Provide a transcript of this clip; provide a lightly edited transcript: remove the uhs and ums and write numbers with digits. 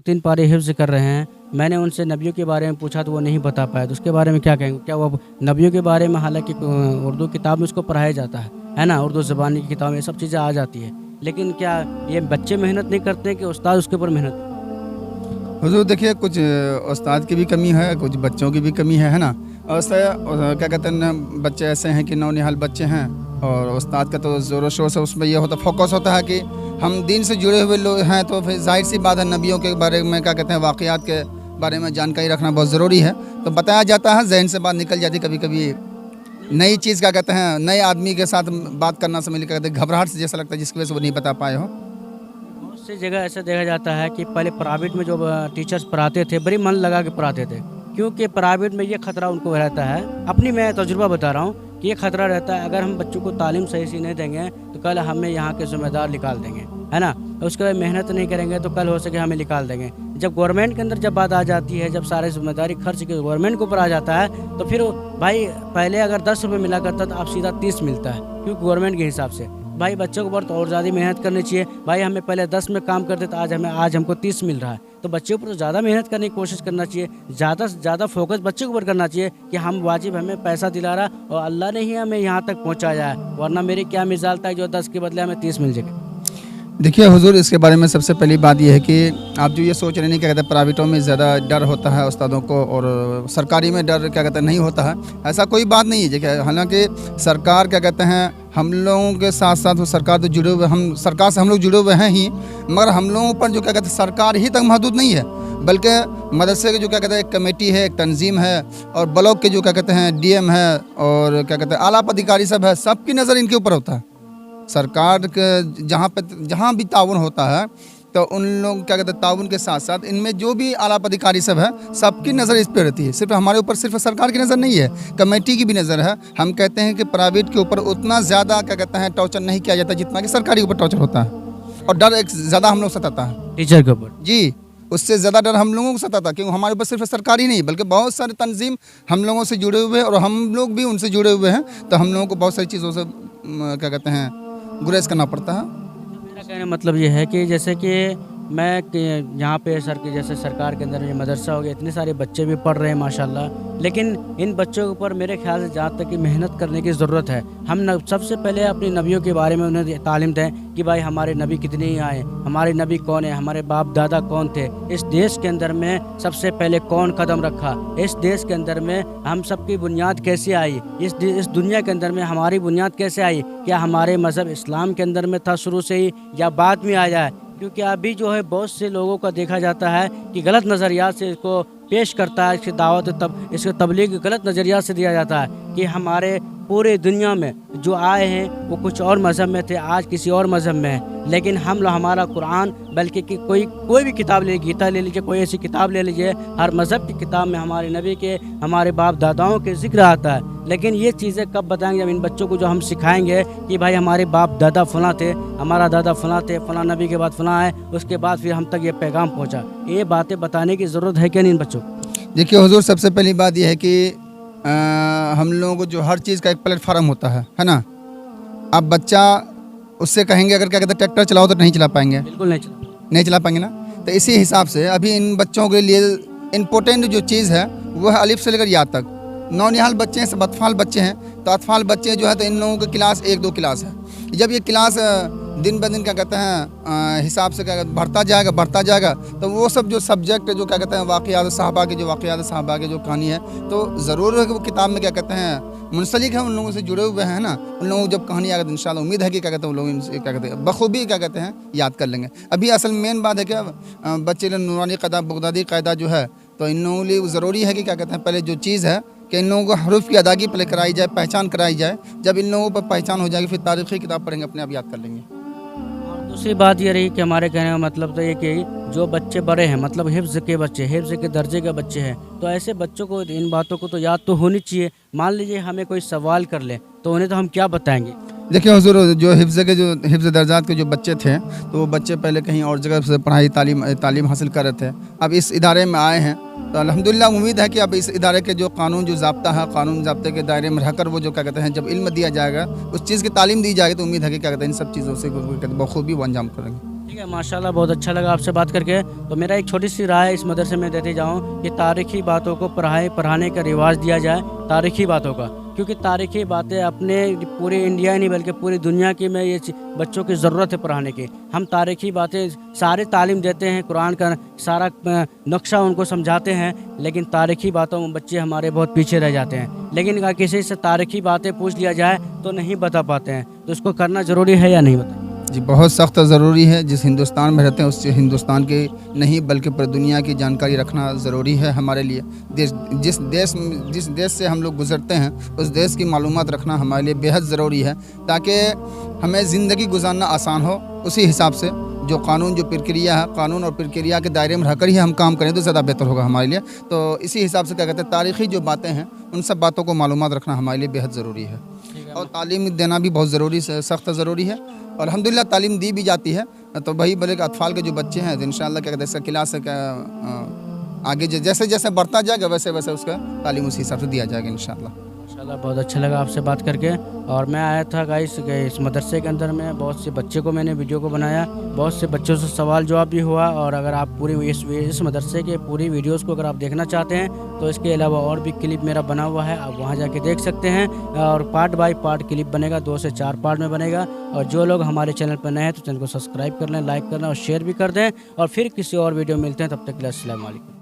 3 पारे हिफ्ज़ कर रहे हैं। मैंने उनसे नबियों के बारे में पूछा तो वो नहीं बता पाए, तो उसके बारे में क्या कहेंगे? क्या वो नबियों के बारे में हालाँकि उर्दू किताब में उसको पढ़ाया जाता है ना? उर्दू ज़बानी की किताब में ये सब चीज़ें आ जाती है। लेकिन क्या ये बच्चे मेहनत नहीं करते कि उस्ताद उसके ऊपर मेहनत? हुज़ूर देखिए, कुछ उस्ताद की भी कमी है, कुछ बच्चों की भी कमी है ना? और क्या कहते हैं ना, बच्चे ऐसे हैं कि नौनिहाल बच्चे हैं और उस्ताद का तो ज़ोर शोर से उसमें ये होता फ़ोकस होता है कि हम दीन से जुड़े हुए लोग हैं, तो फिर ज़ाहिर-सी बात है नबियों के बारे में क्या कहते हैं वाक़यात के बारे में जानकारी रखना बहुत ज़रूरी है। तो बताया जाता है, ज़हन से बात निकल जाती है कभी-कभी। नई चीज़ क्या कहते हैं, नए आदमी के साथ बात करना समय क्या कहते हैं घबराहट से जैसा लगता है जिसकी वजह से वो नहीं बता पाए हो। बहुत सी जगह ऐसा देखा जाता है कि पहले प्राइवेट में जो टीचर्स पढ़ाते थे बड़ी मन लगा के पढ़ाते थे, क्योंकि प्राइवेट में ये खतरा उनको रहता है। अपनी मैं तजुर्बा बता रहा हूँ कि ये खतरा रहता है, अगर हम बच्चों को तालीम सही से नहीं देंगे तो कल हमें यहाँ के ज़िम्मेदार निकाल देंगे, है ना? उसके बाद मेहनत नहीं करेंगे तो कल हो सके हमें निकाल देंगे। जब गवर्नमेंट के अंदर जब बात आ जाती है, जब सारी ज़िम्मेदारी खर्च के गवर्नमेंट के ऊपर आ जाता है, तो फिर भाई पहले अगर 10 रुपये मिला करता तो अब सीधा 30 मिलता है, क्योंकि गवर्नमेंट के हिसाब से। भाई बच्चों को ऊपर तो और ज़्यादा मेहनत करनी चाहिए। भाई हमें पहले 10 में काम करते तो आज हमको 30 मिल रहा है। तो बच्चों पर ज़्यादा मेहनत करने की कोशिश करना चाहिए। ज़्यादा से ज़्यादा फोकस बच्चे के ऊपर करना चाहिए कि हम वाजिब हमें पैसा दिला रहा और अल्लाह ने ही हमें यहाँ तक पहुँचाया है, वरना मेरी क्या मिसाल था जो 10 के बदले हमें 30 मिल जाएगा। देखिए हुज़ूर, इसके बारे में सबसे पहली बात ये है कि आप जो ये सोच रहे हैं क्या कहते हैं प्राइवेटों में ज़्यादा डर होता है उस्तादों को और सरकारी में डर क्या कहते हैं नहीं होता है, ऐसा कोई बात नहीं है। देखिए हालांकि सरकार क्या कहते हैं हम लोगों के साथ साथ वो सरकार तो जुड़े हुए, हम सरकार से हम लोग जुड़े हुए हैं ही, मगर हम लोगों पर जो क्या कहते हैं सरकार ही तक महदूद नहीं है, बल्कि मदरसे के जो क्या कहते हैं एक कमेटी है, एक तंजीम है और ब्लॉक के जो क्या कहते हैं डीएम है और क्या कहते हैं आला अधिकारी सब है, सबकी नज़र इनके ऊपर होता है। सरकार के जहाँ भी ताउन होता है तो उन लोग क्या कहते हैं ताउन के साथ साथ इनमें जो भी आला अधिकारी सब है सबकी नज़र इस पे रहती है। सिर्फ हमारे ऊपर सिर्फ सरकार की नज़र नहीं है, कमेटी की भी नज़र है। हम कहते हैं कि प्राइवेट के ऊपर उतना ज़्यादा क्या कहते हैं टॉर्चर नहीं किया जाता जितना कि सरकारी के ऊपर टॉर्चर होता है, और डर एक ज़्यादा हम लोग सताता है टीचर के ऊपर। जी, उससे ज़्यादा डर हम लोगों को सताता, क्योंकि हमारे ऊपर सिर्फ सरकार ही नहीं बल्कि बहुत सारे तंजीम हम लोगों से जुड़े हुए हैं और हम लोग भी उनसे जुड़े हुए हैं, तो हम लोगों को बहुत सारी चीज़ों से क्या कहते हैं गुरेज करना पड़ता है। मेरा कहने का मतलब ये है कि जैसे कि मैं यहाँ पे जैसे सरकार के अंदर ये मदरसा हो गया, इतने सारे बच्चे भी पढ़ रहे हैं माशाल्लाह, लेकिन इन बच्चों के ऊपर मेरे ख्याल से जहाँ तक कि मेहनत करने की ज़रूरत है। हम सबसे पहले अपने नबियों के बारे में उन्हें तालीम दें कि भाई हमारे नबी कितने ही आए, हमारे नबी कौन है, हमारे बाप दादा कौन थे, इस देश के अंदर में सबसे पहले कौन कदम रखा, इस देश के अंदर में हम सबकी बुनियाद कैसे आई, इस दुनिया के अंदर में हमारी बुनियाद कैसे आई, क्या हमारे मज़हब इस्लाम के अंदर में था शुरू से ही या बाद में आ जाए? क्योंकि अभी जो है बहुत से लोगों का देखा जाता है कि गलत नज़रिया से इसको पेश करता है, इसकी दावत इसको तबलीग गलत नज़रिया से दिया जाता है कि हमारे पूरे दुनिया में जो आए हैं वो कुछ और मज़हब में थे, आज किसी और मज़हब में है। लेकिन हमारा कुरान, बल्कि कि कोई भी किताब ले लीजिए, गीता ले लीजिए, कोई ऐसी किताब ले लीजिए, हर मज़हब की किताब में हमारे नबी के, हमारे बाप दादाओं के ज़िक्र आता है। लेकिन ये चीज़ें कब बताएंगे? जब इन बच्चों को जो हम सिखाएंगे कि भाई हमारे बाप दादा फलां थे, हमारा दादा फलां थे, फलां नबी के बाद फलां है, उसके बाद फिर हम तक ये पैगाम पहुँचा। ये बातें बताने की ज़रूरत है क्या नहीं इन बच्चों को? देखिए हुजूर, सबसे पहली बात यह है कि हम लोगों को जो हर चीज़ का एक प्लेटफार्म होता है ना। अब बच्चा उससे कहेंगे अगर क्या कहते हैं ट्रैक्टर चलाओ तो नहीं चला पाएंगे, बिल्कुल नहीं चला पाएंगे ना। तो इसी हिसाब से अभी इन बच्चों के लिए इम्पोर्टेंट जो चीज़ है वो है अलिफ से लेकर या तक। नौनिहाल बच्चे हैं, सब अतफाल बच्चे हैं, तो अतफाल बच्चे जो है तो इन लोगों की क्लास 1-2 क्लास है। जब ये क्लास दिन ब दिन क्या कहते हैं हिसाब से क्या बढ़ता जाएगा, तो वो सब जो सब्जेक्ट जो क्या कहते हैं वाक़यात साहबा के जो कहानी है, तो ज़रूर है कि वो किताब में क्या कहते हैं मुंसलिक है, उन लोगों से जुड़े हुए हैं ना। उन लोगों को जब कहानी आएगा तो इंशाल्लाह उम्मीद है कि क्या कहते हैं वो लोग इनसे क्या कहते हैं बखूबी क्या कहते हैं याद कर लेंगे। अभी असल मेन बात है क्या बच्चे नूरानी क़ायदा बगदादी क़ायदा जो है, तो इन लोगों के लिए ज़रूरी है कि क्या कहते हैं पहले जो चीज़ है कि इन लोगों को हरूफ की अदायगी पहले कराई जाए, पहचान कराई जाए। जब इन लोगों पर पहचान हो जाएगी फिर तारीख़ी किताब पढ़ेंगे, अपने आप याद कर लेंगे। और दूसरी बात ये रही कि हमारे कहने का मतलब तो ये कि जो बच्चे बड़े हैं, मतलब हिफ्ज़ के बच्चे, हिफ्ज़ के दर्जे के बच्चे हैं, तो ऐसे बच्चों को इन बातों को तो याद तो होनी चाहिए। मान लीजिए हमें कोई सवाल कर ले तो उन्हें तो हम क्या बताएंगे? देखिए हुज़ूर, जो हिफ्ज़ दर्जात के जो बच्चे थे तो वो बच्चे पहले कहीं और जगह से पढ़ाई तालीम हासिल कर रहे थे, अब इस इदारे में आए हैं, तो अल्हम्दुलिल्लाह उम्मीद है कि अब इस इदारे के जो कानून जो ज़ाब्ता है, कानून ज़ाब्ते के दायरे में रहकर वो जो क्या कहते हैं जब इल्म दिया जाएगा, उस चीज़ की तालीम दी जाएगी, तो उम्मीद है कि क्या कहते हैं इन सब चीज़ों से बखूबी वो अंजाम करेंगे। ठीक है, माशाल्लाह बहुत अच्छा लगा आपसे बात करके। तो मेरा एक छोटी सी राय इस मदरसे में देते जाऊँ कि तारीख़ी बातों को पढ़ाने का रिवाज दिया जाए, तारीख़ी बातों का। क्योंकि तारीख़ी बातें अपने पूरे इंडिया ही नहीं बल्कि पूरी दुनिया की में ये बच्चों की ज़रूरत है पढ़ाने की। हम तारीख़ी बातें सारी तालीम देते हैं, कुरान का सारा नक्शा उनको समझाते हैं, लेकिन तारीख़ी बातों में बच्चे हमारे बहुत पीछे रह जाते हैं। लेकिन अगर किसी से तारीख़ी बातें पूछ लिया जाए तो नहीं बता पाते हैं, तो इसको करना ज़रूरी है या नहीं बताइए? जी, बहुत सख्त ज़रूरी है। जिस हिंदुस्तान में रहते हैं उस हिंदुस्तान के नहीं बल्कि पूरी दुनिया की जानकारी रखना ज़रूरी है हमारे लिए। जिस देश से हम लोग गुज़रते हैं उस देश की मालूमात रखना हमारे लिए बेहद ज़रूरी है, ताकि हमें ज़िंदगी गुजारना आसान हो। उसी हिसाब से जो कानून, जो प्रक्रिया है, कानून और प्रक्रिया के दायरे में रहकर ही हम काम करें तो ज़्यादा बेहतर होगा हमारे लिए। तो इसी हिसाब से क्या कहते हैं, तारीख़ी जो बातें हैं उन सब बातों को मालूमात रखना हमारे लिए बेहद ज़रूरी है। और तालीम देना भी बहुत ज़रूरी, सख्त ज़रूरी है। और अल्हम्दुलिल्लाह तालीम दी भी जाती है। तो वही बोले कि अतफ़ाल के जो बच्चे हैं तो इंशाअल्लाह क्या कहते हैं, इसका क्लास आगे जैसे जैसे बढ़ता जाएगा वैसे वैसे उसका तालीम उसी हिसाब से दिया जाएगा इंशाअल्लाह। माशाल्लाह बहुत अच्छा लगा आपसे बात करके। और मैं आया था गाइस इस मदरसे के अंदर में, बहुत से बच्चे को मैंने वीडियो को बनाया, बहुत से बच्चों से सवाल जवाब भी हुआ। और अगर आप पूरी इस मदरसे के पूरी वीडियोस को अगर आप देखना चाहते हैं तो इसके अलावा और भी क्लिप मेरा बना हुआ है, आप वहां जाके देख सकते हैं। और पार्ट बाय पार्ट क्लिप बनेगा, 2 से 4 पार्ट में बनेगा। और जो लोग हमारे चैनल पर नए हैं तो चैनल को सब्सक्राइब कर लें, लाइक करना और शेयर भी कर दें। और फिर किसी और वीडियो मिलते हैं, तब तक के लिए अस्सलाम वालेकुम।